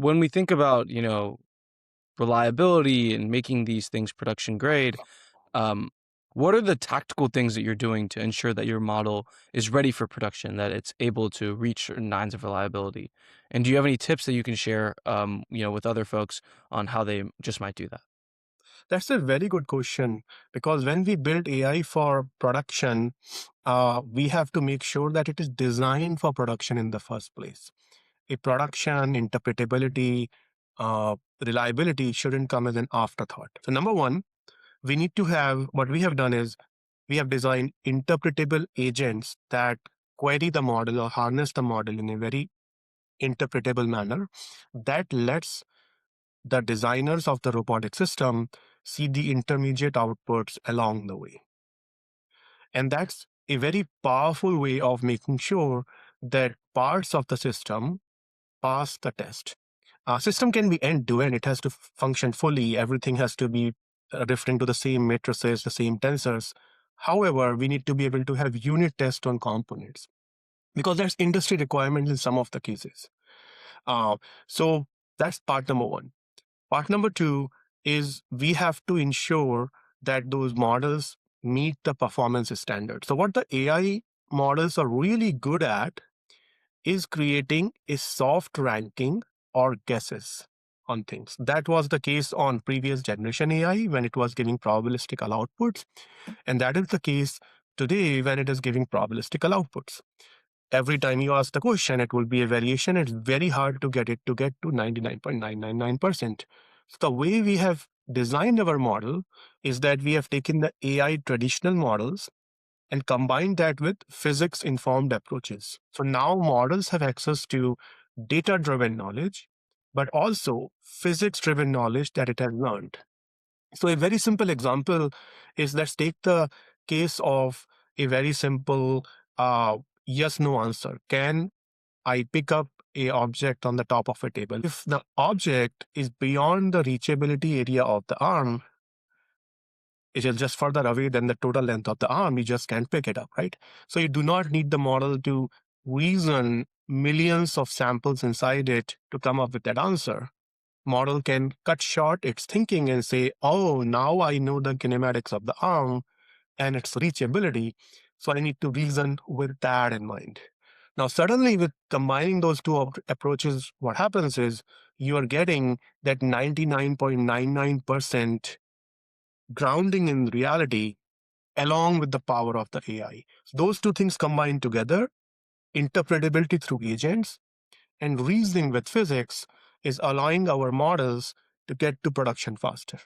when we think about, reliability and making these things production grade, um, what are the tactical things that you're doing to ensure that your model is ready for production, that it's able to reach certain nines of reliability? And do you have any tips that you can share, with other folks on how they just might do that? That's a very good question because when we build AI for production, we have to make sure that it is designed for production in the first place. A production interpretability, reliability shouldn't come as an afterthought. So, number one, we need to have what we have done is we have designed interpretable agents that query the model or harness the model in a very interpretable manner that lets the designers of the robotic system see the intermediate outputs along the way. And that's a very powerful way of making sure that parts of the system pass the test. System can be end to end. It has to function fully. Everything has to be referring to the same matrices, the same tensors. However, we need to be able to have unit tests on components because there's industry requirements in some of the cases. So that's part number one. Part number two is we have to ensure that those models meet the performance standards. So what the AI models are really good at is creating a soft ranking or guesses on things. That was the case on previous generation AI when it was giving probabilistic outputs. And that is the case today when it is giving probabilistic outputs. Every time you ask the question, it will be a variation. It's very hard to get it to get to 99.999%. So the way we have designed our model is that we have taken the AI traditional models and combined that with physics informed approaches. So now models have access to data driven knowledge, but also physics driven knowledge that it has learned. So a very simple example is, let's take the case of a very simple yes no answer. Can I pick up a object on the top of a table? If the object is beyond the reachability area of the arm, it is just further away than the total length of the arm, you just can't pick it up, right? So you do not need the model to reason millions of samples inside it to come up with that answer. Model can cut short its thinking and say, oh, now I know the kinematics of the arm and its reachability. So I need to reason with that in mind. Now, suddenly with combining those two approaches, what happens is you are getting that 99.99% grounding in reality along with the power of the AI. So those two things combined together, interpretability through agents and reasoning with physics, is allowing our models to get to production faster.